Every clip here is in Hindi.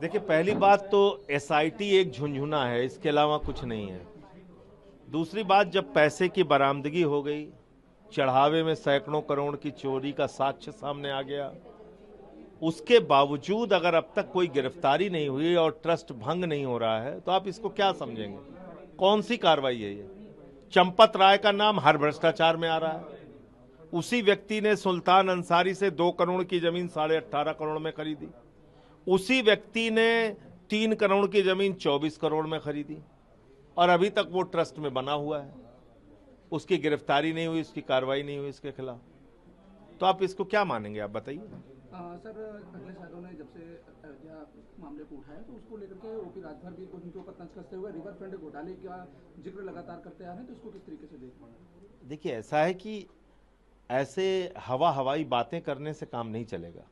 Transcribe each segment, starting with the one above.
देखिए, पहली बात तो एसआईटी एक झुंझुना है, इसके अलावा कुछ नहीं है। दूसरी बात, जब पैसे की बरामदगी हो गई, चढ़ावे में सैकड़ों करोड़ की चोरी का साक्ष्य सामने आ गया, उसके बावजूद अगर अब तक कोई गिरफ्तारी नहीं हुई और ट्रस्ट भंग नहीं हो रहा है, तो आप इसको क्या समझेंगे? कौन सी कार्रवाई है ये? चंपत राय का नाम हर भ्रष्टाचार में आ रहा है। उसी व्यक्ति ने सुल्तान अंसारी से 2 करोड़ की जमीन 18.5 करोड़ में खरीदी। उसी व्यक्ति ने 3 करोड़ की जमीन 24 करोड़ में खरीदी और अभी तक वो ट्रस्ट में बना हुआ है। उसकी गिरफ्तारी नहीं हुई, उसकी कार्रवाई नहीं हुई इसके खिलाफ। तो आप इसको क्या मानेंगे? आप बताइए। सर, अखिलेश यादव ने जब से अयोध्या मामले को उठाया तो उसको लेकर के ओपी राजभर भी उनके ऊपर तंज कसते हुए रिवर फ्रंट घोटाले का जिक्र लगातार करते आ रहे हैं, तो इसको किस तरीके से देख पाएंगे? देखिए, ऐसा है कि ऐसे हवाई बातें करने से काम नहीं चलेगा।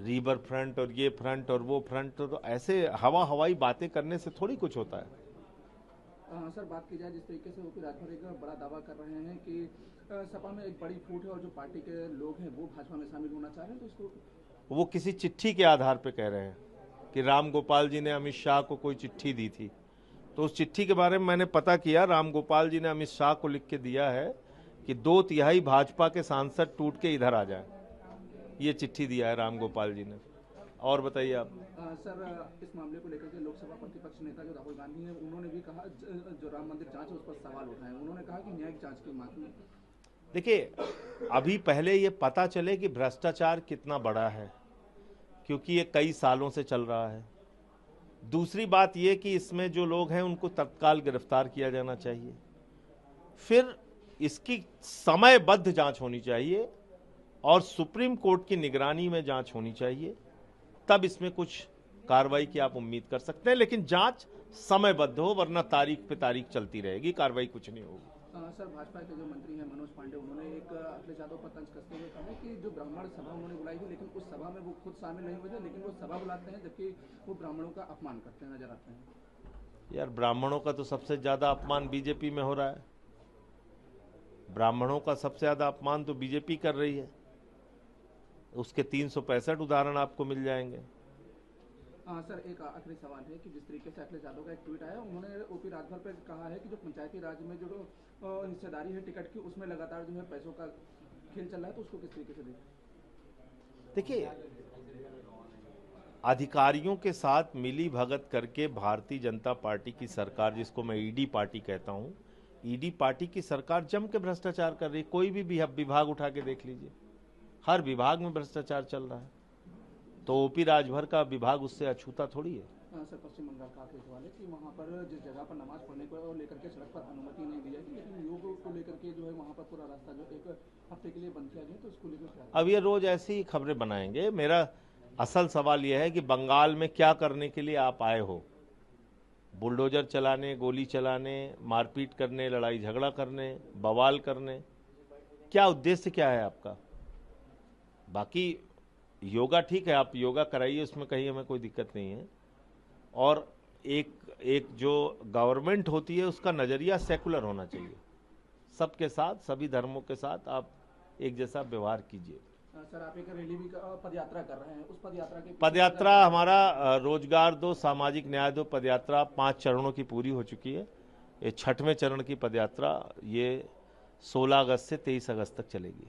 रिवर फ्रंट और ये फ्रंट और वो फ्रंट, तो ऐसे हवाई बातें करने से थोड़ी कुछ होता है। सर, बात की जाए जिस तरीके से ओपी राजभर एक बड़ा दावा कर रहे हैं कि सपा में एक बड़ी फूट है और जो पार्टी के लोग हैं वो भाजपा में शामिल होना चाह रहे हैं, तो इसको वो किसी चिट्ठी के आधार पर कह रहे हैं कि राम गोपाल जी ने अमित शाह को कोई चिट्ठी दी थी। तो उस चिट्ठी के बारे में मैंने पता किया। राम गोपाल जी ने अमित शाह को लिख के दिया है कि 2/3 भाजपा के सांसद टूट के इधर आ जाए। ये चिट्ठी दिया है राम गोपाल जी ने। और बताइए आप। सर, इस मामले को लेकर के लोकसभा प्रतिपक्ष नेता जो राहुल गांधी हैं उन्होंने भी कहा, जो राम मंदिर जांच है उस पर सवाल उठाए। उन्होंने कहा कि न्यायिक जांच की मांग। देखिए, अभी पहले ये पता चले कि भ्रष्टाचार कितना बड़ा है, क्योंकि ये कई सालों से चल रहा है। दूसरी बात ये कि इसमें जो लोग हैं उनको तत्काल गिरफ्तार किया जाना चाहिए। फिर इसकी समयबद्ध जांच होनी चाहिए और सुप्रीम कोर्ट की निगरानी में जांच होनी चाहिए। तब इसमें कुछ कार्रवाई की आप उम्मीद कर सकते हैं, लेकिन जांच समयबद्ध हो, वरना तारीख पे तारीख चलती रहेगी, कार्रवाई कुछ नहीं होगी। सर, भाजपा के जो मंत्री हैं मनोज पांडे, उन्होंने एक अखिलेश यादव पर तंज कसते हुए कहा कि जो ब्राह्मण सभा उन्होंने बुलाई थी, लेकिन उस सभा में वो खुद शामिल नहीं हुए थे, लेकिन वो सभा बुलाते हैं जबकि वो ब्राह्मणों का अपमान करते हैं नजर आते हैं। यार, ब्राह्मणों का तो सबसे ज्यादा अपमान बीजेपी में हो रहा है। ब्राह्मणों का सबसे ज्यादा अपमान तो बीजेपी कर रही है। उसके 365 उदाहरण आपको मिल जाएंगे। सर, एक आखिरी सवाल है कि जिस तरीके से अखिलेश यादव का एक ट्वीट आया, उन्होंने ओपी राजभर पर कहा है कि जो पंचायती राज में जो हिस्सेदारी है टिकट की, उसमें लगातार जो है पैसों का खेल चल रहा है, तो उसको किस तरीके से देखिए, अधिकारियों के साथ मिली भगत करके भारतीय जनता पार्टी की सरकार, जिसको मैं ईडी पार्टी कहता हूं, ईडी पार्टी की सरकार जम के भ्रष्टाचार कर रही है। कोई भी विभाग उठा के देख लीजिए, हर विभाग में भ्रष्टाचार चल रहा है। तो ओपी राजभर का विभाग उससे अछूता थोड़ी है। सर, पश्चिम बंगाल का आखिरी सवाल है कि वहाँ पर जिस जगह पर नमाज पढ़ने को लेकर के सड़क पर अनुमति नहीं दी जाएगी, लेकिन योग को लेकर के जो है वहाँ पर पूरा रास्ता जो एक हफ्ते के लिए बंद किया गया, तो उसको लेकर अब ये रोज ऐसी ही खबरें बनाएंगे। मेरा असल सवाल यह है कि बंगाल में क्या करने के लिए आप आए हो? बुलडोजर चलाने, गोली चलाने, मारपीट करने, लड़ाई झगड़ा करने, बवाल करने? क्या उद्देश्य क्या है आपका? बाकी योगा ठीक है, आप योगा कराइए, उसमें कहीं हमें कोई दिक्कत नहीं है। और एक जो गवर्नमेंट होती है उसका नजरिया सेकुलर होना चाहिए। सबके साथ, सभी धर्मों के साथ आप एक जैसा व्यवहार कीजिए। सर, आप एक रैली भी पदयात्रा कर रहे हैं, उस पदयात्रा के पदयात्रा हमारा रोजगार दो, सामाजिक न्याय दो पदयात्रा 5 चरणों की पूरी हो चुकी है। ये 6वें चरण की पदयात्रा ये 16 अगस्त से 23 अगस्त तक चलेगी।